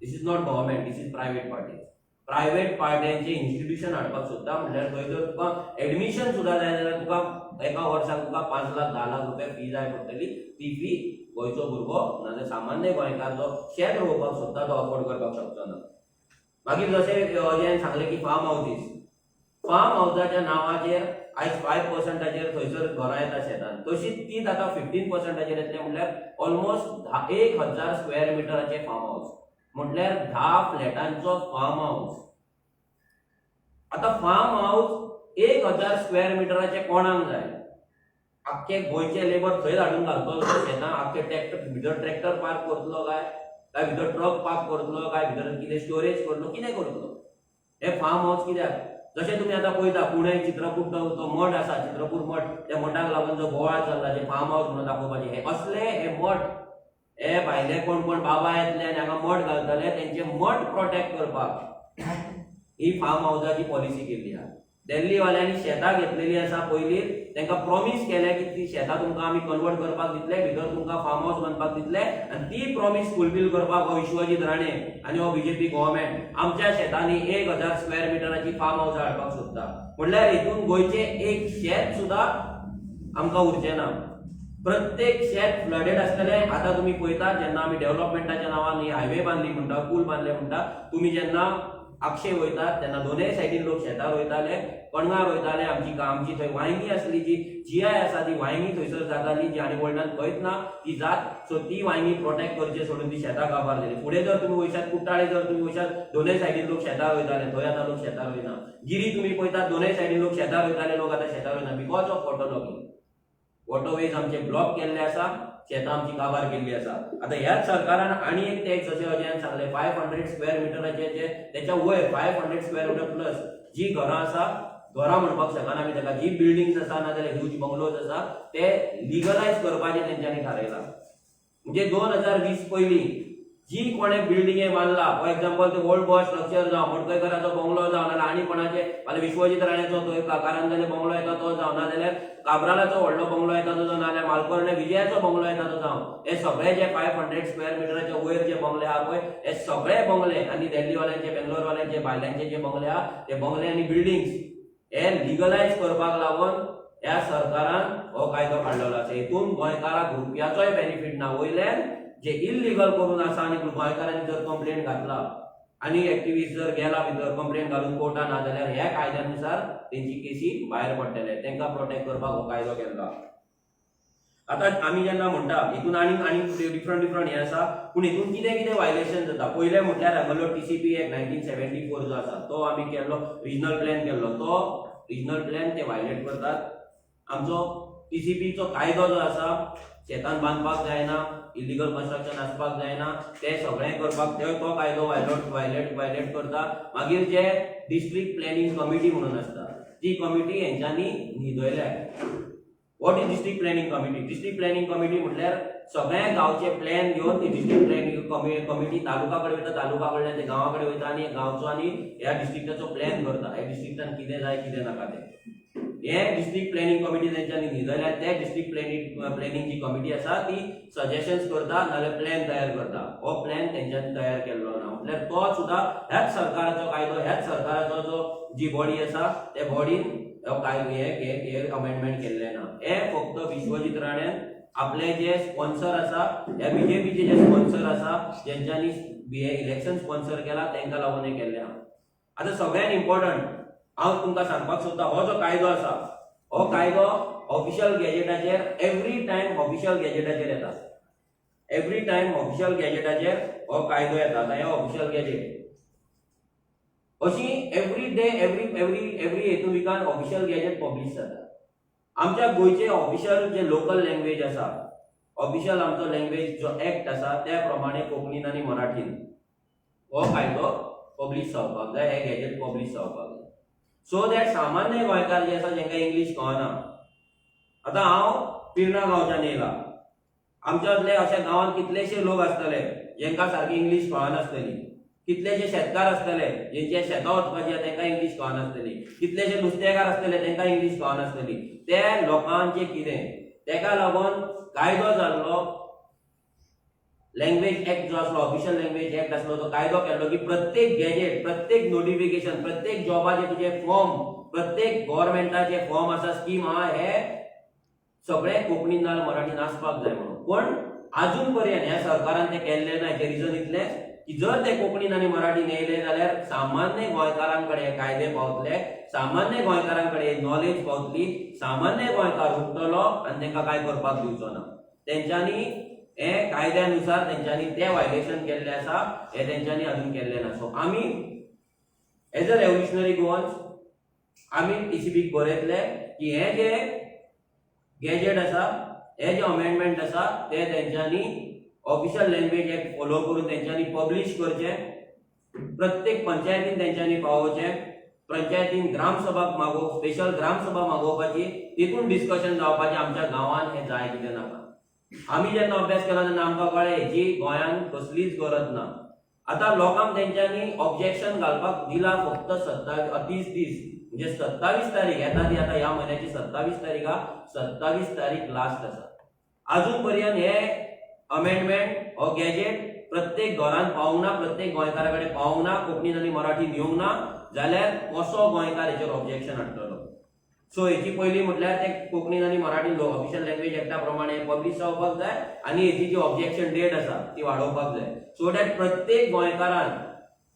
This is not government, this is private party. Private पार्ट्यांचे इन्स्टिट्यूशन हाडपाक सोदता म्हटल्यार थंय जर तुका एडमिशन सुद्दां जाय जाल्यार तुका एका वर्साक तुका 5 लाख 10 लाख रुपया फी जाय पडटली. ती फी गोंयचो भुरगो नाजाल्यार सामान्य गोंयकार जो शेत रोवपाक सोदता तो अफोर्ड करपाक शकचो ना. मागीर जशें अजयान सांगलें की फार्म हावजीस, फार्म हावजाच्या नांवाचेर आयज 5%चेर थंयसर घरां येता शेतान, तशीच तीच आतां 15%चेर येतले म्हटल्यार ऑलमोस्ट 1000 स्क्वेअर मिटराचे फार्म हाऊस, म्हटल्यार 10 फ्लॅटांचो फार्म हाऊस. आता फार्म हाऊस 1000 स्क्वेअर मिटराचे कोणाक जाय? आख्खे गोंयचे लेबर थंय हाडून घालतलो शेतां, आख्खे भितर ट्रॅक्टर पार्क करतलो काय भितर ट्रक पार्क करतलो काय भितर कितें स्टोरेज करतलो, कितें करतलो? हे फार्म हाऊस कित्याक? जशें तुमी आतां पळयता पुणे चित्रकूट तो मठ आसा, चित्रकूट मठ, त्या मठाक लागून जो बोवाळ चल्ला जे फार्म हाऊस म्हणून दाखोवपाचे, हे असले हे मठ, हे भायले कोण कोण बाबा येतले आनी हांगा मठ घालतले, तेंचे मठ प्रोटेक्ट करपाक ही फार्म हाऊसाची पॉलिसी केल्ली आहा. दिल्लीवाल्यांनी शेतां घेतलेली आसा पयलीं, तांकां प्रॉमिस केलें की ती शेतां तुमकां आमी कन्वर्ट करपाक दितले, भितर तुमकां फार्म हाऊस बांदपाक दितले, आनी ती प्रॉमिस फुलफील करपाक हो विश्वजीत राणे आनी हो बीजेपी गव्हर्नमेंट आमच्या शेतांनी 1000 स्क्वेअर मिटराची फार्म हाऊस हाडपाक सोदता. म्हणल्यार हितून गोंयचे एक शेत सुद्दां आमकां उरचें ना. प्रत्येक शेत फ्लडेड आसतले. आता तुम्ही पळयता जेन्ना आमी डेव्हलपमेंटाच्या नांवान ही हायवे बांदली म्हणटा, पूल बांदले म्हणटा, तुम्ही जेन्ना अक्षय वयतात तेन्ना दोनूय सायडीन लोक शेतां रोयताले, कणगां रोयताले. आमची थंय वांयगी आसली, जी जीआय आसा ती वांयगी थंयसर जाताली, जी आनी वडल्यान खंयच ना ती जात. सो ती वांयगी प्रोटेक्ट करचे सोडून ती शेतां काबार जाली. फुडें जर तुमी वयशात कुट्टाळे, जर तुमी वयशात दोनूय सायडीन लोक शेतां रोयताले, थंय आतां लोक शेतां रोयना. गिरी तुमी पळयतात दोनूय सायडीन लोक शेतां रोयताले, लोक आतां शेतां रोयना because of water logging. Waterways आमचे ब्लॉक केल्ले आसा, शेतां आमची काबार केल्ली आसा. आता ह्याच सरकारान आनी एक टॅक्स जशें अजयान सांगले 500 स्क्वेअर मिटराचे जे त्याच्या वयर 500 स्क्वेअर मिटर प्लस जी घरां आसा, घरां म्हणपाक शकना आमी ताका, जी बिल्डिंग्स आसा नाजाल्यार ह्यूज बंगलोज आसा ते लिगलायज करपाचें तेंच्यांनी थारायला. म्हणजे 2020 पयलीं जी कोणे बिल्डिंगे बांदला, फॉर एक्झाम्पल ते ओल्ड गोवा स्ट्रक्चर जावं, मडकयकराचो बंगलो जावं, नाजाल्यार आनी कोणाचे फाल्यां विश्वजीत राणेचो थंय कारांजले बंगलो येता तो जावं, नाजाल्यार काब्रालाचो व्हडलो बंगलो येता तो जावं, नाजाल्यार मालकोर्णे विजयाचो बंगलो येता तो जावं, हे सगळे जे 500 स्क्वेअर मिटराच्या वयर जे बंगले आहा पळय, हे सगळे बंगले आनी दिल्लीवाल्यांचे, बेंगलोरवाल्यांचे, भायल्यांचे जे बंगले आहा ते बंगले आनी बिल्डिंग्स हे लिगलायज करपाक लागून ह्या सरकारान हो कायदो काडलेलो आसा. हितून गोंयकाराक रुपयाचोय बेनिफीट ना. वयल्यान जे इल्लीगल करून आसा आनी गोंयकारांनी जर कंप्लेंट घातला आनी एक्टिविस्ट जर गेला भितर कंप्लेंट घालून कोर्टान, नाजाल्यार ह्या कायद्यानुसार तेंची केसी भायर पडटले. तांकां प्रोटेक्ट करपाक हो कायदो केल्लो. आता आमी जेन्ना म्हणटा हितून आनी डिफरंट हे आसा, पूण हितून कितें कितें वायलेशन जाता पयलें म्हटल्यार हांगलो TCP एक्ट 1974 जो आसा तो आमी केल्लो, रिजनल प्लॅन केल्लो, तो रिजनल प्लॅन ते वायलेट करतात. आमचो TCP चो कायदो जो आसा, शेतान बांदपाक जायना, इलिगल कन्स्ट्रक्शन आसपाक जायना, ते सगळें करपाक तो कायदो वायलेट करता. मागीर जे डिस्ट्रिक्ट प्लॅनिंग कमिटी म्हणून आसता, ती कमिटी हेंच्यांनी न्हिदयल्या. What is district planning committee? District planning committee म्हटल्यार सगळ्या गांवचे प्लॅन घेवन ती डिस्ट्रिक्ट प्लॅनिंग कमिटी तालुका कडेन वयता, तालुका कडल्यान ते गांवा कडेन वयता आनी गांवचो आनी ह्या डिस्ट्रिक्टाचो प्लॅन करता. ह्या डिस्ट्रिक्टान कितें जाय कितें नाका तें. हे डिस्ट्रिक्ट प्लॅनिंग कमिटी तेंच्यांनी न्हिदयल्या. ते डिस्ट्रिक्ट प्लॅनिंग जी कमिटी आसा ती सजेशन्स करता नाजाल्यार प्लॅन तयार करता. हो प्लॅन तेंच्यांनी तयार केल्लो ना. म्हटल्यार तो सुद्दां ह्याच सरकाराचो कायदो, ह्याच सरकाराचो जो जी बॉडी आसा त्या बॉडीन हे अमेंडमेंट केल्ले ना. हे फक्त विश्वजीत राणेन आपले जे स्पॉन्सर आसा, ह्या बीजेपीचे जे स्पॉन्सर आसा, जेंच्यांनी इलेक्शन स्पॉन्सर केला तांकां लागून हे केल्ले आहा. आता सगळ्यात इम्पॉर्टंट हांव तुमकां सांगपाक सोदता, हो जो कायदो आसा, हो कायदो ऑफिशियल गॅजेटाचेर एवरी टायम ऑफिशियल गॅजेटाचेर येता. एवरी टायम ऑफिशियल गॅजेटाचेर हो कायदो येता. हे ऑफिशियल गॅजेट अशी एवरी डे एवरी हेतू विकान ऑफिशियल गॅजेट पब्लिश जाता. आमच्या गोंयचे ऑफिशियल जे लोकल लँग्वेज आसा, ऑफिशियल आमचो लँग्वेज जो एक्ट आसा त्या प्रमाणे कोंकणीन आनी मराठीन हो कायदो पब्लिश जावपाक जाय, हे गॅजेट पब्लिश जावपाक जाय. सो दॅट सामान्य गोंयकार जे आसा जेंकां इंग्लीश कळना. आतां हांव पिर्णा गांवच्यान येयला. आमच्यातले अशा गांवांत कितलेशे लोक आसतले जेंकां सारकी इंग्लीश कळनासतली, कितलेशे शेतकार आसतले जेंचे शेतां वचपाची तांकां इंग्लीश कळनासतली, कितलेशे नुस्तेकार आसतले तांकां इंग्लीश कळनासतली. ते लोकांचे कितें तेका लागून कायदो जाल्लो, लँग्वेज एक्ट जो आसलो, ऑफिशियल लँग्वेज एक्ट आसलो, तो कायदो केल्लो की प्रत्येक गॅजेट, प्रत्येक नोटिफिकेशन, प्रत्येक जॉबाचे तुजे फॉर्म, प्रत्येक गव्हर्नमेंटाचे फॉर्म आसा, स्कीम आहा, हे सगळे कोंकणीन नाजाल्यार मराठीन आसपाक जाय म्हणून. पण अजून पर्यंत ह्या सरकारान ते केल्ले ना. हेचे रिजन इतले की जर ते कोंकणीन आनी मराठीन येयले जाल्यार सामान्य गोंयकारांकडे कायदे पावतले, सामान्य गोंयकारांकडे नॉलेज पावतली, सामान्य गोंयकार उठतलो आनी तांकां काय करपाक दिवचो ना. तेंच्यांनी हे कायद्यानुसार तेंच्यांनी ते वायलेशन केल्ले आसा, हे तेंच्यांनी अजून केल्ले ना. सो आमी एज अ रेव्होल्युशनरी गोवन्स आमी टीसीबीक बरयतले की हे जे गॅजेट आसा, हे जे अमेंडमेंट आसा, ते तेंच्यांनी ऑफिशियल लँग्वेज एक्ट फॉलो करून तेंच्यांनी पब्लिश करचे, प्रत्येक पंचायतीन तेंच्यांनी पावोवचे, पंचायतीन ग्रामसभाक स्पेशल ग्रामसभा मागोवपाची, तितून डिस्कशन जावपाचें आमच्या गांवांत हे जाय कितें नाका. आमी जेन्ना अभ्यास केलो तेन्ना आमकां कळ्ळें हेची गोंयांत कसलीच गरज ना. आतां लोकांक तेंच्यांनी ऑब्जेक्शन घालपाक दिला फक्त 30 दीस, म्हणजे 27 तारीख येता ती आतां ह्या म्हयन्याची 27 तारीख हा, 27 तारीख लास्ट आसा. अजून पर्यंत हे अमेंडमेंट हो गॅजेट प्रत्येक घरांत पावूंक ना, प्रत्येक गोंयकारा कडेन पावूंक ना, कोंकणीन आनी मराठीन येवंक ना, जाल्यार कसो गोंयकार हेचेर ऑब्जेक्शन हाडटलो. सो हेची पयली म्हटल्यार ते कोंकणीन आनी मराठीन ऑफिशियल लँग्वेज एक्टा प्रमाणे पब्लिश जावपाक जाय आनी हेची जी ऑब्जेक्शन डेट आसा ती वाडोवपाक जाय, सो दॅट प्रत्येक गोंयकारान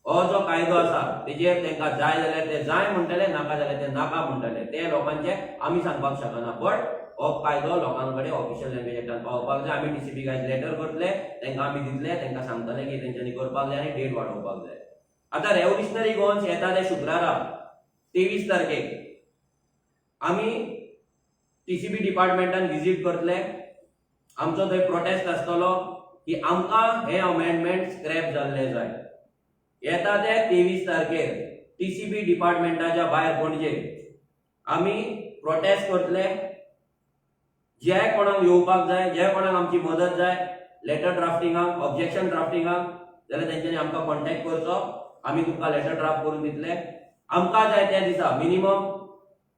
हो जो कायदो आसा तेजेर तांकां जाय जाल्यार ते जाय म्हणटले, नाका जाल्यार ते नाका म्हणटले. ते लोकांचे आमी सांगपाक शकना. बट हो कायदो लोकांकडे ऑफिशियल लँग्वेज एक्टान पावपाक जाय. आमी टीसीबीक आयज लेटर करतले, तांकां आमी दितले, तांकां सांगतले की तेंच्यांनी करपाक जाय आनी डेट वाडोवपाक जाय. आतां रेव्होल्युशनरी गोवन्स येता ते शुक्रारा 23 तारखेक आमी टीसीबी डिपार्टमेंटान विजीट करतले. आमचो थंय प्रोटेस्ट आसतलो की आमकां हे अमेंडमेंट स्क्रॅप जाल्ले जाय. येता ते 23 तारखेर टीसीबी डिपार्टमेंटाच्या भायर पणजे आमी प्रोटेस्ट करतले. जे कोणाक येवपाक जाय, जे कोणाक आमची मदत जाय, लेटर ड्राफ्टिंगाक, ऑब्जेक्शन ड्राफ्टिंगाक, जाल्यार तेंच्यांनी आमकां कॉन्टॅक्ट करचो. आमी तुमकां लेटर ड्राफ्ट करून दितले. आमकां जाय त्या दिसा मिनिमम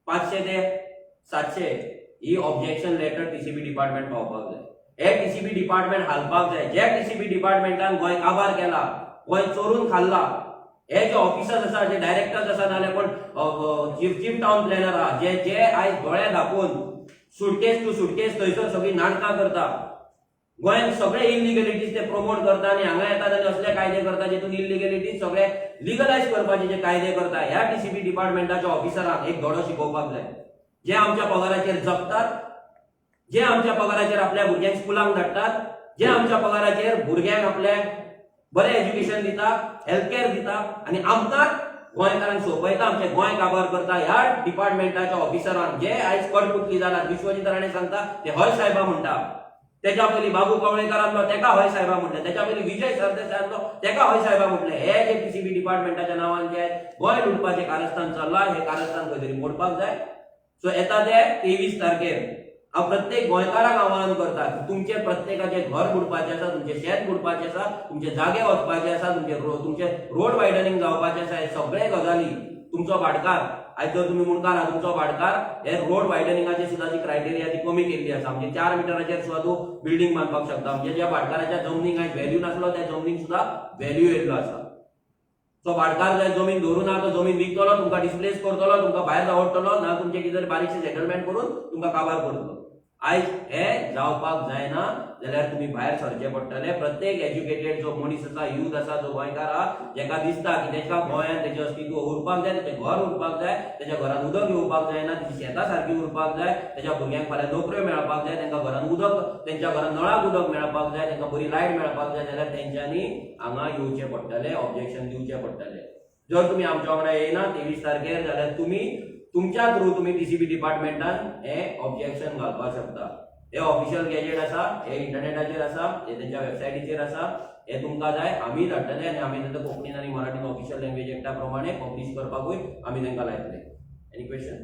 500 ते 700 ही ऑब्जेक्शन लेटर टीसीबी डिपार्टमेंट पावपाक जाय. हे टीसीबी डिपार्टमेंट हालपाक जाय. जे टीसीबी डिपार्टमेंटान गोंय काबार केला, गोंय चोरून खाल्ला, हे जे ऑफिसर्स आसा, जे डायरेक्टर्स आसा, नाल्यार कोण चीफ टाउन प्लॅनर आहा, जे आयज दोळे धापून सुटकेस टू सुटकेस थंयसर सगळी नाटकां करता, गोंयांत सगळे इलिगलिटीज ते प्रमोट करता आनी हांगा येतात आनी असले कायदे करता जेतून इलिगलिटीज सगळे लिगलायज करपाचे जे कायदे करता, ह्या टीसीबी डिपार्टमेंटाच्या ऑफिसरांक एक धडो शिकोवपाक जाय. जे आमच्या पगाराचेर जगतात, जे आमच्या पगाराचेर आपल्या भुरग्यांक स्कुलांक धाडटात, जे आमच्या पगाराचेर भुरग्यांक आपल्याक बरें एज्युकेशन दिता, हेल्थ कॅर दिता आनी आमकां गोंयकारांक सोंपयता, आमचे गोंय काबार करता, ह्या डिपार्टमेंटाच्या ऑफिसरांक जे आयज कटपुतली जाल्यात. विश्वजीत राणे सांगता ते हय सायबा म्हणटा. तेच्या पयलीं बाबू कवळेकर आसलो तेका हय सायबा म्हटले. तेच्या पयलीं विजय सरदेसाय आसलो तेका हय सायबा म्हटले. हे जे टीसीबी डिपार्टमेंटाच्या नांवान जे गोंय लुटपाचें कारस्थान चल्लां, हे कारस्थान खंय तरी मोडपाक जाय. सो येता ते 23 तारखेर हांव प्रत्येक गोंयकाराक आवाहन करता की तुमचे प्रत्येकाचे घर बुडपाचें आसा, तुमचे शेत बुडपाचें आसा, तुमचे जागे वचपाचे आसा, तुमचे रोड वायडनिंग जावपाचें आसा. हे सगळे गजाली तुमचो भाटकार, आयज जर तुमी मुणकार आहा, तुमचो भाटकार हे रोड वायडनिंगाची सुद्दां जी क्रायटेरिया ती कमी केल्ली आसा. म्हणजे 4 मिटराचेर सुद्दां तूं बिल्डींग बांदपाक शकता. म्हणजे ज्या भाटकाराच्या जमनीक आयज व्हॅल्यू नासलो त्या जमनीक सुद्दां व्हॅल्यू येयल्लो आसा. सो भाटकार जाय जमीन धरून आहा, तो जमीन विकतलो, तुमकां डिस्प्लेस करतलो, तुमकां भायर धांवडटलो, ना तुमचे कितें बारीकशें सेटलमेंट करून तुमकां काबार करतलो. आयज हे जावपाक जायना. जाल्यार तुम्ही भायर सरचे पडटले. प्रत्येक एज्युकेटेड जो मनीस आसा, यूथ आसा, जो गोंयकार आहा, जेका दिसता की तेका गोंयांत तेजें अस्तित्व उरपाक जाय, तेजें घर उरपाक जाय, तेज्या घरांत उदक येवपाक जायना, तेजी शेतां सारकी उरपाक जाय, तेज्या भुरग्यांक फाल्यां नोकऱ्यो मेळपाक जाय, तेंकां घरांत उदक, तेंच्या घरांत नळाक उदक मेळपाक जाय, तेंकां बरी लायट मेळपाक जाय, जाल्यार तेंच्यांनी हांगा येवचें पडटलें, ऑब्जेक्शन दिवचें पडटलें. जर तुमी आमच्या वांगडा येयना 23 तारखेर, जाल्यार तुमी तुमच्या थ्रू तुमी टीसीबी डिपार्टमेंटान हे ऑब्जेक्शन घालपाक शकता. हे ऑफिशियल गॅजेट आसा, हे इंटरनेटाचेर आसा, हे तेंच्या वेबसायटीचेर आसा. हे तुमकां जाय आमी धाडटले आनी आमी तेंकां कोंकणीन आनी मराठीन ऑफिशियल लँग्वेज एक्टा प्रमाणे पब्लीश करपाकूय आमी तेंकां लायतले. Any question?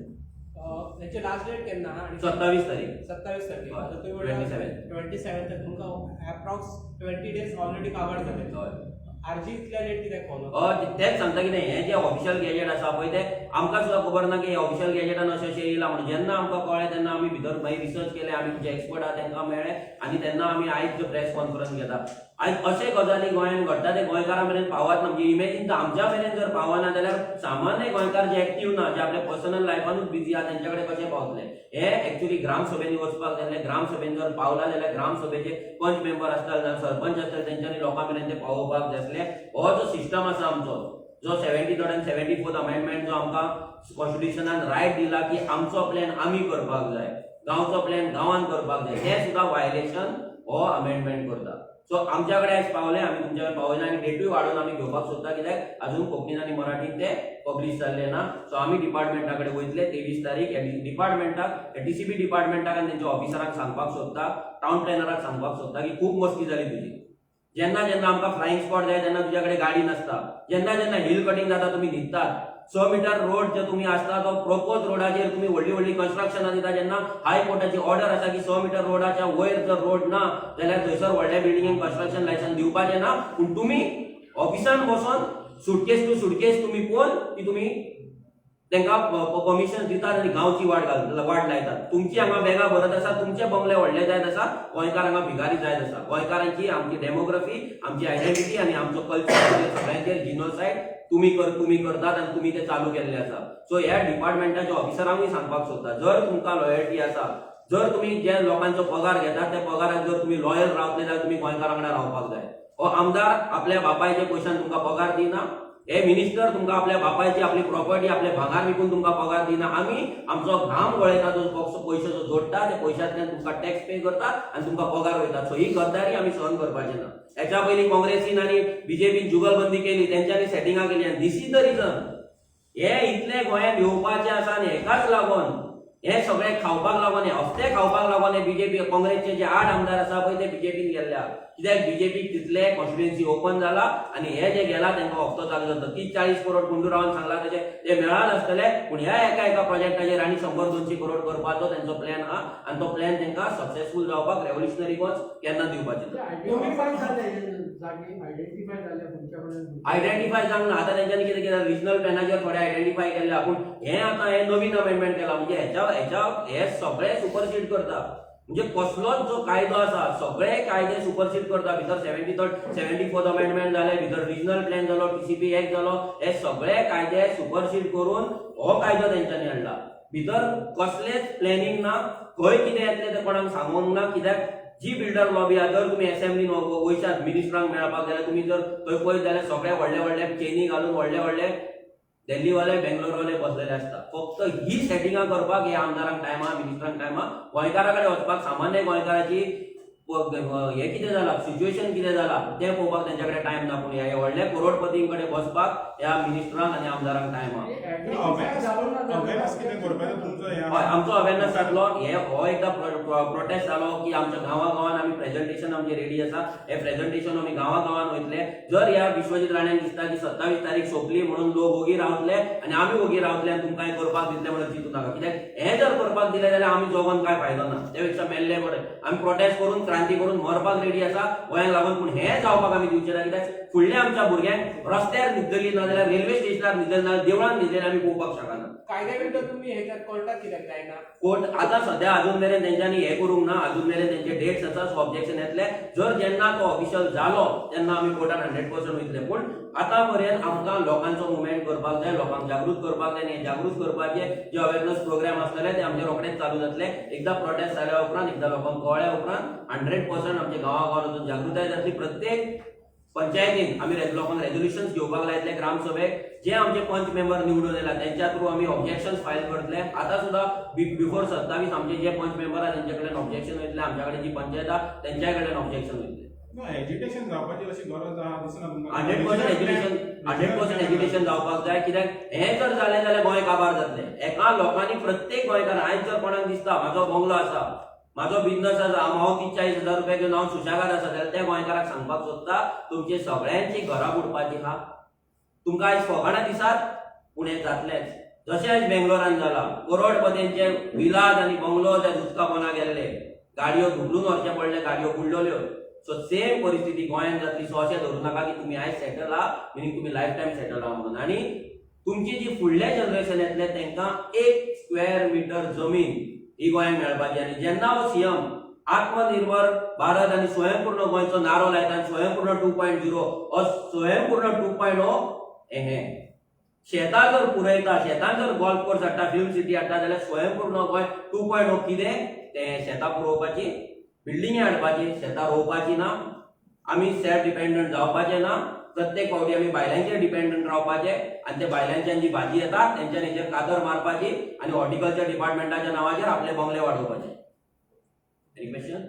याची लास्ट डेट केन्ना? 27 तारीख. 27 तारीख. हय. आता तुम्ही 27. 27 तुमकां अप्रॉक्स 20 डेज ऑलरेडी कवर झाले. हय. आरजी इतल्या लेट कित्याक पावलो? तेच सांगता कितें हे जे ऑफिशियल गॅजेट आसा पळय ते आमकां सुद्दां खबर ना की हे ऑफिशियल गॅजेटान अशें अशें येयला म्हणून. जेन्ना आमकां कळ्ळें तेन्ना आमी भितर मागीर रिसर्च केले, आमी जे एक्सपर्ट आहा तांकां मेळ्ळे आनी तेन्ना आमी आयज प्रेस कॉन्फरन्स घेता. आयज अशे गजाली गोंयांत घडटा ते गोंयकारां मेरेन पावत ना. म्हणजे इमॅजीन तर आमच्या मेरेन जर पावना जाल्यार सामान्य गोंयकार जे एक्टीव ना, जे आपल्या पर्सनल लायफानूच बिजी आहा तेंच्या कडेन कशें पावतले. हे एक्चुअली ग्रामसभेनी वचपाक जाय. ग्रामसभेन जर पावला जाल्यार ग्रामसभेचे पंच मेंबर आसतात ना सरपंच आसतात तेंच्यांनी लोकां मेरेन ते पावोवपाक जाय आसले. हो जो सिस्टम आसा आमचो, जो 73rd and 74th अमेंडमेंट जो आमकां कॉन्स्टिट्युशनान रायट दिला की आमचो प्लॅन आमी करपाक जाय, गांवचो प्लॅन गांवान करपाक जाय, तें सुद्दां वायलेशन हो अमेंडमेंट करता. सो आमच्या कडेन आयज पावले, आमी तुमच्या कडेन पावयना आनी डेटूय वाडोवन आमी घेवपाक सोदता कित्याक अजून कोंकणीन आनी मराठीन ते पब्लीश जाल्ले ना. सो आमी डिपार्टमेंटा कडेन वयतले 23 तारीख डिपार्टमेंटाक DCP डिपार्टमेंटाक आनी तेंच्या ऑफिसरांक सांगपाक सोदता, टाउन प्लॅनराक सांगपाक सोदता की खूब मस्ती जाली तुजी. जेन्ना जेन्ना आमकां फ्लायंग स्पॉट जाय तेन्ना तुज्या कडेन गाडी नासता. जेन्ना जेन्ना हिल कटींग जाता तुमी न्हिदतात. 100 मीटर रोड जे तुम्ही आसता तो प्रोपोज रोडाचेर तुम्ही व्हडली व्हडली कन्स्ट्रक्शनां दिता. जेन्ना हायकोर्टाची ऑर्डर आसा की 100 मीटर रोडाच्या वयर जर रोड ना जाल्यार थंयसर व्हडल्या बिल्डिंगेक कन्स्ट्रक्शन लायसन्स दिवपाचें ना. पूण तुमी ऑफिसान बसून सुटकेस टू सुटकेस तुम्ही पोवन की तुम्ही तांकां परमिशन दितात आनी गांवची वाट लायतात. तुमची हांगा बॅगां भरत आसा, तुमचे बंगले व्हडले जायत आसा, गोंयकार हांगा भिकारी जायत आसा. गोंयकारांची आमची डेमोग्राफी, आमची आयडेंटिटी आनी आमचो कल्चर सगळ्यांचेर जिनोसायड तुम्ही करतात आनी तुम्ही ते चालू केल्ले आसा. सो ह्या डिपार्टमेंटाच्या ऑफिसरांकूय सांगपाक सोदता, जर तुमकां लॉयल्टी आसा, जर तुम्ही जे लोकांचो पगार घेतात त्या पगाराक जर तुम्ही लॉयल रावतले जाल्यार तुम्ही गोंयकारां वांगडा रावपाक जाय. हो आमदार आपल्या बापायच्या पयशान तुमकां पगार दिना. हे मिनिस्टर तुमकां आपल्या बापायची आपली प्रॉपर्टी आपले भांगार विकून तुमकां पगार दिना. आमी आमचो घाम गळयता, जो पयशे जो जोडटा ते पयशांतल्यान तुमकां टॅक्स पे करतात आनी तुमकां पगार वयता. सो ही गद्दारी आमी सहन करपाची ना. हेच्या पयलीं काँग्रेसीन आनी बीजेपीन जुगलबंदी केली, तेंच्यांनी सेटिंगां केली आनी दिस इज द रिजन. हे इतले गोंयांत येवपाचे आसा आनी हेकाच लागून हे सगळे खावपाक लागून, हे हफ्ते खावपाक लागून हे बीजेपी काँग्रेसचे जे 8 आमदार आसा पळय ते बीजेपीन गेल्ल्या. कित्याक बीजेपीक तितले कॉन्स्टिट्युएन्सी ओपन जाला आनी हे जे गेला तांकां हफ्तो चालू जाता. 30-40 करोड गुंडूरावान सांगला तशें ते मेळाल आसतले. पूण ह्या एका प्रोजेक्टाचेर आनी 100-200 करोड करपाचो तेंचो प्लॅन आहा आनी तो प्लॅन तांकां सक्सेसफूल जावपाक रेव्होल्युशनरी वॉच केन्ना दिवपाचे ना. आयडेंटिफाय जावंक ना. आतां तेंच्यांनी कितें केलें, रिजनल प्लॅनाचेर थोडे आयडेंटिफाय केल्ले. पूण हे आतां हे नवीन अमेंडमेंट केला म्हणजे हे सगळे सुपरसीड करता. म्हणजे कसलोच जो कायदो आसा सगळे कायदे सुपरसीड करता. भितर 73rd 74th अमेंडमेंट जाले, भितर रिजनल प्लॅन जालो, TCP एक्ट जालो, हे सगळे कायदे सुपरसीड करून हो कायदो तेंच्यांनी हाडला. भितर कसलेच प्लॅनिंग ना, खंय कितें येतलें ते कोणाक सांगूंक ना. कित्याक जी बिल्डर लॉबी आहा, जर तुम्ही असेंब्लीन वयशात मिनिस्टरांक मेळपाक जाल्यार तुम्ही जर थंय पळयत जाल्यार सगळे व्हडले व्हडले चेनी घालून व्हडले दिल्लीवाले बेंगलोरवाले बसलेले असतात. फक्त ही सेटिंगां करपाक हे आमदारांक टायम आहा, मिनिस्टरांक टायम आहा. गोंयकारा कडेन वचपाक सामान्य गोंयकाराची हे कितें जाला, सिच्युएशन कितें जाला तें पळोवपाक तेंच्या कडेन टायम ना. पूण ह्या व्हडल्या करोडपतीं कडेन बसपाक ह्या मिनिस्टरांक आनी आमदारांक टायम आहा. आमचो अवेरनेस जातलो. हो एकदा प्रोटेस्ट जालो की आमच्या गांवागांवान आमी प्रेझेंटेशन आमचे रेडी आसा. हे प्रेझेंटेशन आमी गांवागांवान वयतले. जर ह्या विश्वजीत राण्याक दिसता की 27 तारीख सोंपली म्हणून लोक वोगी रावतले आनी आमी वोगी रावतले आनी तुमकां करपाक दितले म्हणून चिंतू नाका. कित्याक हे जर करपाक दिले जाल्यार आमी जगोन काय फायदो ना. ते पेक्षा मेल्ले बरें. आमी प्रोटेस्ट करून क्रांती करून मरपाक रेडी आसा गोंयांक लागून. पूण हे जावपाक आमी दिवचे ना. कित्याक फुडल्या आमच्या भुरग्यांक रस्त्यार न्हिदली ना जाल्यार रेल्वे स्टेशनार न्हिदली ना, देवळान न्हिदलें आमी पळोवपाक शकना. कायद्या विरुद्ध तुम्ही ह्याच्यात कोर्टात कित्याक जायना? कोर्ट आतां सध्या अजून मेरेन तेंच्यांनी हे करूंक ना. अजून मेरेन तेंचे डेट्स आसा. सो ऑब्जेक्शन येतले. जर जेन्ना तो ऑफिशियल जालो तेन्ना आमी कोर्टान 100% वयतले. पूण आतां पर्यंत आमकां लोकांचो मुवमेंट करपाक जाय, लोकांक जागृत करपाक जाय. आनी जागृत करपाचे जे अवेरनेस प्रोग्राम आसतले ते आमचे रोखडेच चालू जातले. एकदा प्रोटेस्ट जाल्या उपरांत, एकदा लोकांक कळ्ळ्या उपरांत 100% आमचे गांवागांवान वचून जागृताय जातली. प्रत्येक पंचायतीन आमी लोकांक रेझोल्युशन्स घेवपाक लायतले. ग्रामसभेक जे आमचे पंच मेंबर निवडून येयला त्यांच्या थ्रू आमी ऑब्जेक्शन्स फायल करतले. आतां सुद्दां बिफोर 27 आमचे जे पंच मेंबर आहा तेंचे कडेन ऑब्जेक्शन वयतले. आमच्या कडेन जी पंचायत आहा तेंच्या कडेन ऑब्जेक्शन वयतले. एज्युकेशन जावपाची अशी गरज आहा दिसना तुमकां? 100% एज्युकेशन जावपाक जाय. कित्याक हे जर जालें जाल्यार गोंय काबार जातलें. एका लोकांनी प्रत्येक गोंयकार, आयज जर कोणाक दिसता म्हाजो बंगलो आसा, म्हाजो बिझनस आसा, हांव 30-40 हजार रुपया घेवन हांव सुशेगाद आसा, जाल्यार त्या गोंयकाराक सांगपाक सोदता तुमचे सगळ्यांची घरां बुडपाची आहा. तुमकां आयज फकाणां दिसात पूण हें जातलेंच. जशें आयज बेंगलोरान जाला, करोडपतींचे विलाज आनी बंगलो त्या दुचका पोना गेल्ले, गाडयो धुकलून व्हरचे पडले, गाडयो बुडलोल्यो. सो सेम परिस्थिती गोंयांत जातली. सो अशें धरूं नाका की तुमी आयज सेटल आहा मिनींग तुमी लायफ टायम सेटल आहा म्हणून. आनी तुमची जी फुडले जनरेशन येतले तांकां 1 स्क्वेअर मिटर जमीन ही गोंयांत मेळपाची. आनी जेन्ना हो सीएम आत्मनिर्भर भारत आणि स्वयंपूर्ण गोंयचो नारो लायता आनी स्वयंपूर्ण 2.0 हो स्वयंपूर्ण 2.0 हे शेतां जर पुरयता, शेतान जर गोल्फ कोर्स हाडटा, फिल्म सिटी हाडटा जाल्यार स्वयंपूर्ण गोंय 2.0 कितें तें शेतां पुरोवपाची, बिल्डिंगी हाडपाची, शेतां रोवपाची ना, आमी सेल्फ डिपेंडंट जावपाचे ना. प्रत्येक फावटी आमी बायलांचेर डिपेंडंट रावपाचे आनी ते बायलांच्यान जी भाजी येता तेंच्यान हेचेर कातर मारपाची आनी हॉर्टिकल्चर डिपार्टमेंटाच्या नांवाचेर आपले बंगले वाडोवपाचे. Any question?